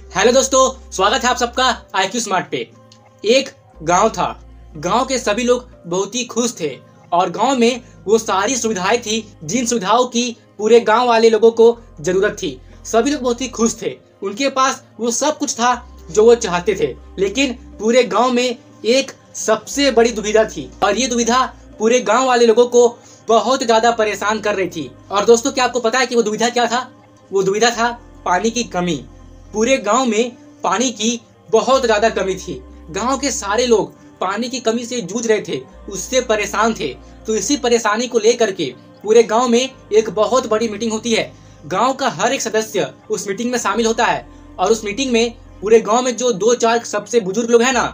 Hello दोस्तों, स्वागत है आप सबका IQ स्मार्ट पे। एक गांव था। गांव के सभी लोग बहुत ही खुश थे और गांव में वो सारी सुविधाएं थी जिन सुविधाओं की पूरे गांव वाले लोगों को जरूरत थी। सभी लोग बहुत ही खुश थे, उनके पास वो सब कुछ था जो वो चाहते थे। लेकिन पूरे गांव में एक सबसे बड़ी दुविधा थी और ये दुविधा पूरे गांव वाले लोगों को बहुत ज्यादा परेशान कर रही थी। और दोस्तों, क्या आपको पता है कि वो दुविधा क्या था? वो दुविधा था पानी की कमी। पूरे गांव में पानी की बहुत ज्यादा कमी थी। गांव के सारे लोग पानी की कमी से जूझ रहे थे, उससे परेशान थे। तो इसी परेशानी को लेकर के पूरे गांव में एक बहुत बड़ी मीटिंग होती है। गांव का हर एक सदस्य उस मीटिंग में शामिल होता है और उस मीटिंग में पूरे गांव में जो 2-4 सबसे बुजुर्ग लोग हैं ना,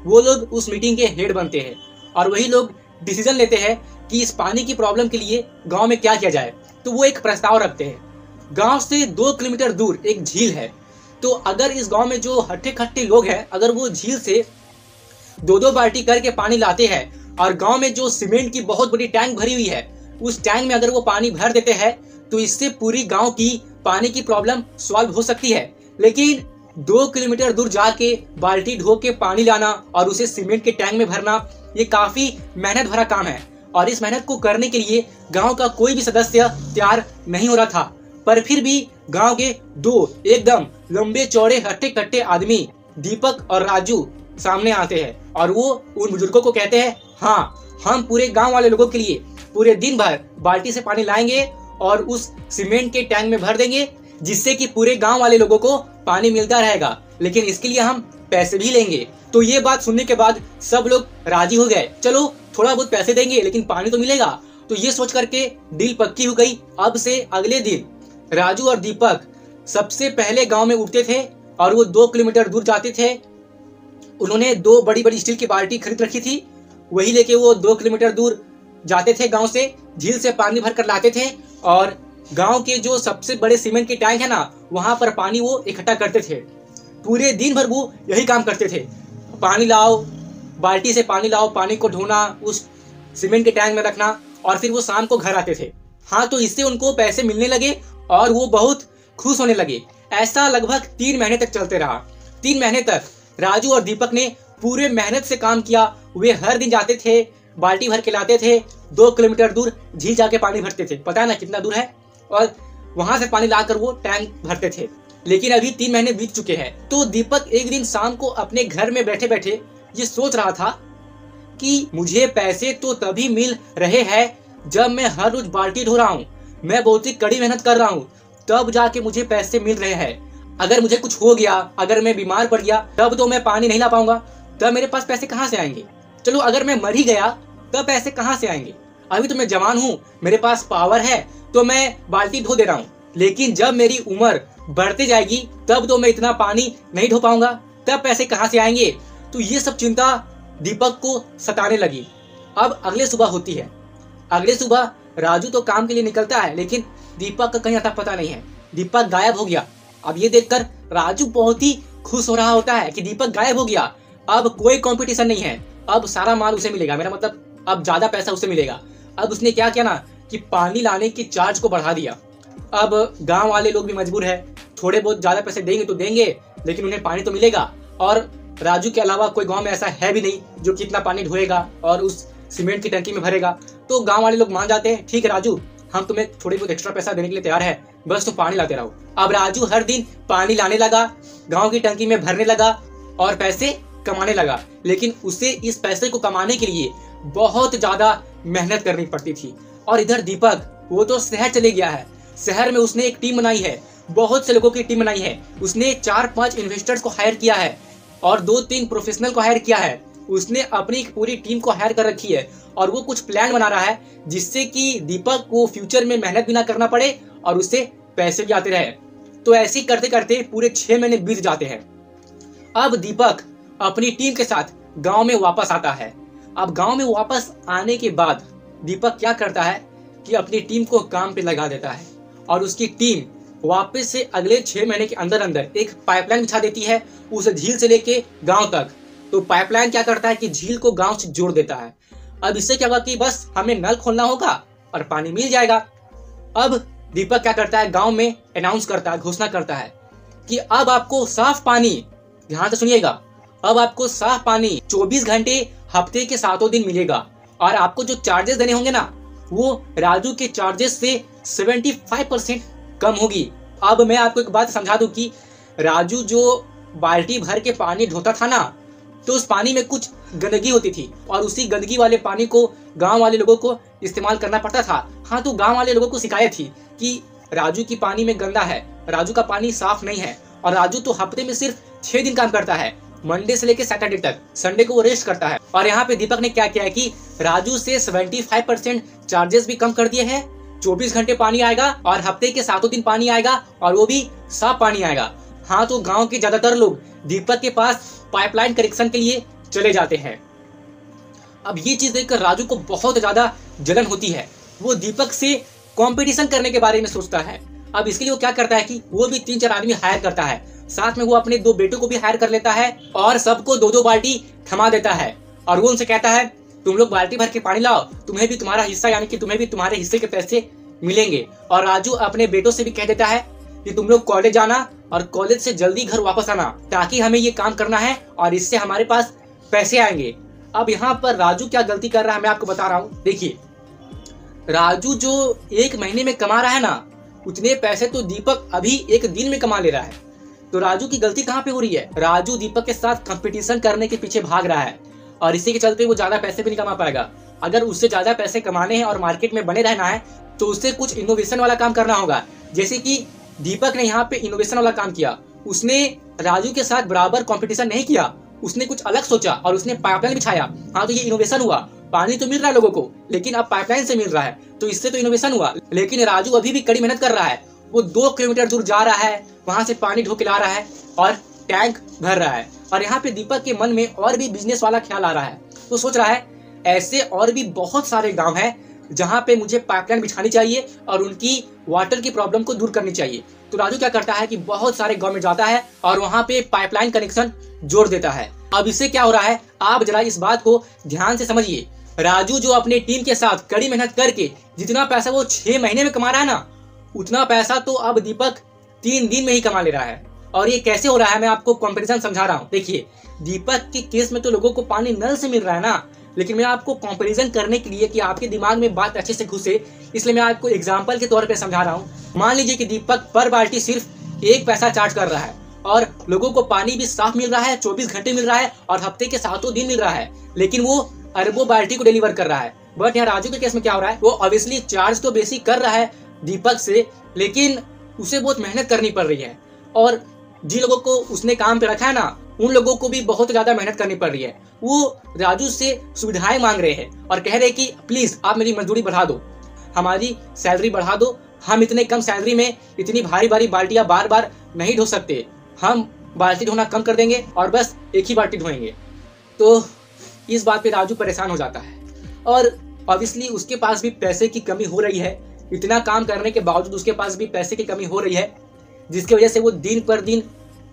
वो लोग उस मीटिंग के हेड बनते हैं और वही लोग डिसीजन लेते हैं कि इस पानी की प्रॉब्लम के लिए गांव में क्या किया जाए। तो वो एक प्रस्ताव रखते हैं। गांव से 2 किलोमीटर दूर एक झील है। तो अगर इस गांव में जो हट्टे खट्टे लोग हैं, अगर वो झील से 2-2 बाल्टी करके पानी लाते हैं और गांव में जो सीमेंट की बहुत बड़ी टैंक भरी हुई है, उस टैंक में अगर वो पानी भर देते हैं तो इससे पूरी गांव की पानी की प्रॉब्लम सॉल्व हो सकती है। लेकिन 2 किलोमीटर दूर जाके बाल्टी ढो के पानी लाना और उसे सीमेंट के टैंक में भरना, ये काफी मेहनत भरा काम है और इस मेहनत को करने के लिए गांव का कोई भी सदस्य तैयार नहीं हो रहा था। पर फिर भी गांव के 2 एकदम लंबे चौड़े हट्टे कट्टे आदमी दीपक और राजू सामने आते हैं और वो उन बुजुर्गों को कहते हैं, हाँ, हम पूरे गांव वाले लोगों के लिए पूरे दिन भर बाल्टी से पानी लाएंगे और उस सीमेंट के टैंक में भर देंगे, जिससे कि पूरे गांव वाले लोगों को पानी मिलता रहेगा। लेकिन इसके लिए हम पैसे भी लेंगे। तो ये बात सुनने के बाद सब लोग राजी हो गए। चलो, थोड़ा बहुत पैसे देंगे लेकिन पानी तो मिलेगा। तो ये सोच करके डील पक्की हो गई। अब से अगले दिन राजू और दीपक सबसे पहले गांव में उठते थे और वो 2 किलोमीटर दूर जाते थे। उन्होंने 2 बड़ी बड़ी स्टील की बाल्टी खरीद रखी थी। वही लेके वो 2 किलोमीटर दूर जाते थे, गांव से झील से पानी भर कर लाते थे और गांव के जो सबसे बड़े सीमेंट के टैंक है ना, वहां पर पानी वो इकट्ठा करते थे। पूरे दिन भर वो यही काम करते थे। पानी लाओ, बाल्टी से पानी लाओ, पानी को ढोना, उस सीमेंट के टैंक में रखना और फिर वो शाम को घर आते थे। हाँ, तो इससे उनको पैसे मिलने लगे और वो बहुत खुश होने लगे। ऐसा लगभग 3 महीने तक चलते रहा। 3 महीने तक राजू और दीपक ने पूरे मेहनत से काम किया। वे हर दिन जाते थे, बाल्टी भर के लाते थे, 2 किलोमीटर दूर झील जाके पानी भरते थे। पता है ना कितना दूर है? और वहां से पानी लाकर वो टैंक भरते थे। लेकिन अभी 3 महीने बीत चुके हैं। तो दीपक एक दिन शाम को अपने घर में बैठे बैठे ये सोच रहा था कि मुझे पैसे तो तभी मिल रहे हैं जब मैं हर रोज बाल्टी ढो रहा हूँ, मैं बहुत ही कड़ी मेहनत कर रहा हूँ, तब जाके मुझे पैसे मिल रहे हैं। अगर मुझे कुछ हो गया, अगर मैं बीमार पड़ गया, तब तो मैं पानी नहीं ला पाऊंगा, तब मेरे पास पैसे कहाँ से आएंगे? चलो, अगर मैं मर ही गया तब पैसे कहाँ से आएंगे? अभी तो मैं जवान हूँ, मेरे पास पावर है, तो मैं बाल्टी ढो दे रहा हूँ। लेकिन जब मेरी उम्र बढ़ते जाएगी तब तो मैं इतना पानी नहीं ढो पाऊंगा, तब पैसे कहाँ से आएंगे? तो ये सब चिंता दीपक को सताने लगी। अब अगले सुबह होती है। अगले सुबह राजू तो काम के लिए निकलता है, लेकिन दीपक का कहीं अता पता नहीं है। दीपक गायब हो गया। अब ये देखकर राजू बहुत ही खुश हो रहा होता है कि दीपक गायब हो गया। अब कोई कंपटीशन नहीं है, अब सारा माल उसे मिलेगा, मेरा मतलब अब ज्यादा पैसा उसे मिलेगा। अब उसने क्या किया ना कि पानी लाने की चार्ज को बढ़ा दिया। अब गांव वाले लोग भी मजबूर है, थोड़े बहुत ज्यादा पैसे देंगे तो देंगे, लेकिन उन्हें पानी तो मिलेगा। और राजू के अलावा कोई गांव में ऐसा है भी नहीं जो कितना पानी ढोएगा और उस सीमेंट की टंकी में भरेगा। तो गांव वाले लोग मान जाते हैं, ठीक है राजू, हम तुम्हें थोड़ी बहुत एक्स्ट्रा पैसा देने के लिए तैयार है, बस तुम पानी लाते रहो। अब राजू हर दिन पानी लाने लगा, गांव की टंकी में भरने लगा और पैसे कमाने लगा। लेकिन उसे इस पैसे को कमाने के लिए बहुत ज्यादा मेहनत करनी पड़ती थी। और इधर दीपक, वो तो शहर चले गया है। शहर में उसने एक टीम बनाई है, बहुत से लोगों की टीम बनाई है। उसने 4-5 इन्वेस्टर्स को हायर किया है और 2-3 प्रोफेशनल को हायर किया है। उसने अपनी एक पूरी टीम को हायर कर रखी है और वो कुछ प्लान बना रहा है जिससे कि दीपक को फ्यूचर में मेहनत भी ना करना पड़े और उससे पैसे भी आते रहे। तो ऐसे ही करते करते पूरे 6 महीने बीत जाते हैं। अब दीपक अपनी टीम के साथ गांव में वापस आता है। अब गांव में वापस आने के बाद दीपक क्या करता है कि अपनी टीम को काम पे लगा देता है और उसकी टीम वापस से अगले 6 महीने के अंदर अंदर एक पाइपलाइन बिछा देती है उस झील से लेके गांव तक। तो पाइपलाइन क्या करता है कि झील को गांव से जोड़ देता है। अब इससे क्या होगा कि बस हमें नल खोलना होगा और पानी मिल जाएगा। अब दीपक क्या करता है, गांव में अनाउंस करता है, घोषणा करता है कि अब आपको साफ पानी, ध्यान से सुनिएगा, अब आपको साफ पानी 24 घंटे हफ्ते के 7 दिन मिलेगा। और आपको जो चार्जेस देने होंगे ना, वो राजू के चार्जेस से 75% कम होगी। अब मैं आपको एक बात समझा दूं कि राजू जो बाल्टी भर के पानी ढोता था ना, तो उस पानी में कुछ गंदगी होती थी और उसी गंदगी वाले पानी को गांव वाले लोगों को इस्तेमाल करना पड़ता था। हाँ, तो गांव वाले लोगों को शिकायत थी कि राजू की पानी में गंदा है, राजू का पानी साफ नहीं है। और राजू तो हफ्ते में सिर्फ 6 दिन काम करता है, मंडे से लेकर सैटरडे तक, संडे को वो रेस्ट करता है। और यहाँ पे दीपक ने क्या किया है कि राजू से 75% चार्जेस भी कम कर दिए हैं। 24 घंटे पानी आएगा और हफ्ते के 7 दिन पानी आएगा और वो भी साफ पानी आएगा। हाँ, तो गांव के ज्यादातर लोग दीपक के पास पाइपलाइन कनेक्शन के लिए चले जाते हैं। अब ये चीज देखकर राजू को बहुत ज्यादा जलन होती है। वो दीपक से कंपटीशन करने के बारे में सोचता है। अब इसके लिए वो क्या करता है कि वो भी 3-4 आदमी हायर करता है, साथ में वो अपने 2 बेटों को भी हायर कर लेता है और सबको 2-2 बाल्टी थमा देता है। और वो उनसे कहता है, तुम लोग बाल्टी भर के पानी लाओ, तुम्हें भी तुम्हारा हिस्सा, यानी कि तुम्हें भी तुम्हारे हिस्से के पैसे मिलेंगे। और राजू अपने बेटों से भी कह देता है कि तुम लोग कॉलेज जाना और कॉलेज से जल्दी घर वापस आना, ताकि हमें ये काम करना है और इससे हमारे पास पैसे आएंगे। अब यहाँ पर राजू क्या गलती कर रहा है मैं आपको बता रहा हूँ। देखिए, राजू जो 1 महीने में कमा रहा है ना, उतने पैसे तो दीपक अभी 1 दिन में कमा ले रहा है। तो राजू की गलती कहाँ पे हो रही है? राजू दीपक के साथ कंपटीशन करने के पीछे भाग रहा है और इसी के चलते वो ज्यादा पैसे भी नहीं कमा पाएगा। अगर उससे ज्यादा पैसे कमाने हैं और मार्केट में बने रहना है तो उससे कुछ इनोवेशन वाला काम करना होगा। जैसे कि दीपक ने यहाँ पे इनोवेशन वाला काम किया, उसने राजू के साथ बराबर कंपटीशन नहीं किया, उसने कुछ अलग सोचा और उसने पाइपलाइन बिछाया। हाँ, तो ये इनोवेशन हुआ। पानी तो मिल रहा है लोगों को, लेकिन अब पाइपलाइन से मिल रहा है, तो इससे तो इनोवेशन हुआ। लेकिन राजू अभी भी कड़ी मेहनत कर रहा है। वो 2 किलोमीटर दूर जा रहा है, वहां से पानी ढो के ला रहा है और टैंक भर रहा है। और यहाँ पे दीपक के मन में और भी बिजनेस वाला ख्याल आ रहा है। तो सोच रहा है ऐसे और भी बहुत सारे गांव हैं जहाँ पे मुझे पाइपलाइन बिछानी चाहिए और उनकी वाटर की प्रॉब्लम को दूर करनी चाहिए। तो राजू क्या करता है कि बहुत सारे गांव में जाता है और वहाँ पे पाइपलाइन कनेक्शन जोड़ देता है। अब इससे क्या हो रहा है, आप जरा इस बात को ध्यान से समझिए। राजू जो अपने टीम के साथ कड़ी मेहनत करके जितना पैसा वो 6 महीने में कमा रहा है ना, उतना पैसा तो अब दीपक 3 दिन में ही कमा ले रहा है। और ये कैसे हो रहा है मैं आपको कंपैरिजन समझा रहा हूँ। देखिए, दीपक के केस में तो लोगों को पानी नल से मिल रहा है ना, लेकिन मैं आपको कंपैरिजन करने के लिए कि आपके दिमाग में बात अच्छे से घुसे, इसलिए मैं आपको एग्जांपल के तौर पे समझा रहा हूँ। मान लीजिए कि दीपक पर बाल्टी सिर्फ 1 पैसा चार्ज कर रहा है और लोगों को पानी भी साफ मिल रहा है, 24 घंटे मिल रहा है और हफ्ते के 7 दिन मिल रहा है, लेकिन वो अरबों बाल्टी को डिलीवर कर रहा है। बट यहाँ राजू के केस में क्या हो रहा है, वो ऑब्वियसली चार्ज तो बेसिक कर रहा है दीपक से, लेकिन उसे बहुत मेहनत करनी पड़ रही है और जिन लोगों को उसने काम पे रखा है ना, उन लोगों को भी बहुत ज्यादा मेहनत करनी पड़ रही है। वो राजू से सुविधाएं मांग रहे हैं और कह रहे हैं कि प्लीज आप मेरी मजदूरी बढ़ा दो, हमारी सैलरी बढ़ा दो, हम इतने कम सैलरी में इतनी भारी भारी बाल्टियां बार बार नहीं ढो सकते, हम बाल्टी ढोना कम कर देंगे और बस एक ही बाल्टी ढोएंगे। तो इस बात पे राजू परेशान हो जाता है और ऑब्वियसली उसके पास भी पैसे की कमी हो रही है। इतना काम करने के बावजूद उसके पास भी पैसे की कमी हो रही है, जिसकी वजह से वो दिन पर दिन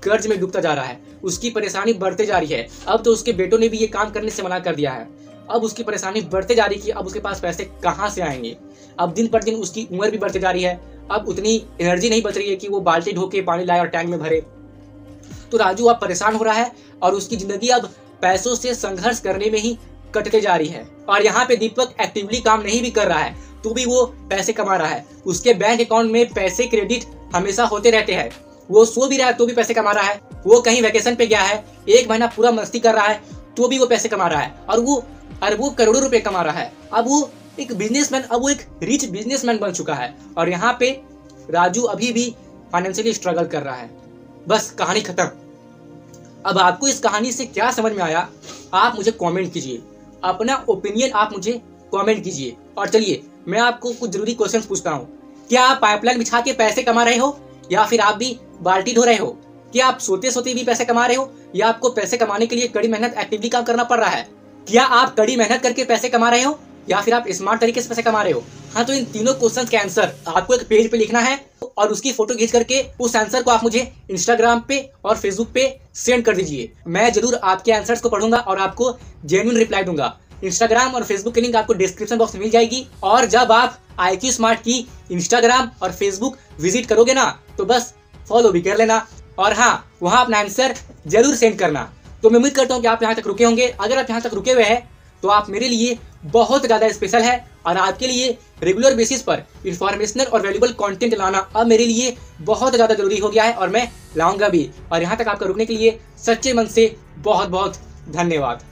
कर्ज में डूबता जा रहा है। उसकी परेशानी बढ़ते जा रही है। अब तो उसके बेटों ने भी ये काम करने से मना कर दिया है। अब उसकी परेशानी बढ़ते जा रही है कि अब उसके पास पैसे कहाँ से आएंगे। अब दिन पर दिन उसकी उम्र भी बढ़ती जा रही है, अब उतनी एनर्जी नहीं बच रही है कि वो बाल्टी ढो के पानी लाए और टैंक में भरे। तो राजू अब परेशान हो रहा है और उसकी जिंदगी अब पैसों से संघर्ष करने में ही कटते जा रही है। और यहाँ पे दीपक एक्टिवली काम नहीं भी कर रहा है तो भी वो पैसे कमा रहा है। उसके बैंक अकाउंट में पैसे क्रेडिट हमेशा होते रहते हैं। वो सो भी रहा है तो भी पैसे कमा रहा है। वो कहीं वैकेशन पे गया है, 1 महीना पूरा मस्ती कर रहा है तो भी वो पैसे कमा रहा है और वो अरबों करोड़ों रुपए कमा रहा है। अब वो एक बिजनेसमैन, अब वो एक रिच बिजनेसमैन बन चुका है और यहाँ पे राजू अभी भी फाइनेंशियली स्ट्रगल कर रहा है। बस कहानी खत्म। अब आपको इस कहानी से क्या समझ में आया आप मुझे कमेंट कीजिए, अपना ओपिनियन आप मुझे कमेंट कीजिए। और चलिए मैं आपको कुछ जरूरी क्वेश्चंस पूछता हूँ। क्या आप पाइपलाइन बिछा के पैसे कमा रहे हो या फिर आप भी बाल्टी ढो रहे हो? क्या आप सोते सोते भी पैसे कमा रहे हो या आपको पैसे कमाने के लिए कड़ी मेहनत एक्टिवली काम करना पड़ रहा है? क्या आप कड़ी मेहनत करके पैसे कमा रहे हो या फिर आप स्मार्ट तरीके से पैसे कमा रहे हो? हाँ, तो इन तीनों क्वेश्चंस के आंसर आपको एक पेज पे लिखना है और उसकी फोटो खींच करके उस आंसर को आप मुझे इंस्टाग्राम पे और फेसबुक पे सेंड कर दीजिए। मैं जरूर आपके आंसर्स को पढ़ूंगा और आपको जेन्युइन रिप्लाई दूंगा। इंस्टाग्राम और फेसबुक की लिंक आपको डिस्क्रिप्शन बॉक्स में मिल जाएगी। और जब आप IQ स्मार्ट की इंस्टाग्राम और फेसबुक विजिट करोगे ना तो बस फॉलो भी कर लेना। और हाँ, वहाँ अपना आंसर जरूर सेंड करना। तो मैं उम्मीद करता हूँ कि आप यहाँ तक रुके होंगे। अगर आप यहाँ तक रुके हुए हैं तो आप मेरे लिए बहुत ज़्यादा स्पेशल है और आपके लिए रेगुलर बेसिस पर इंफॉर्मेशनल और वैल्यूबल कंटेंट लाना अब मेरे लिए बहुत ज़्यादा जरूरी हो गया है और मैं लाऊंगा भी। और यहाँ तक आपका रुकने के लिए सच्चे मन से बहुत बहुत धन्यवाद।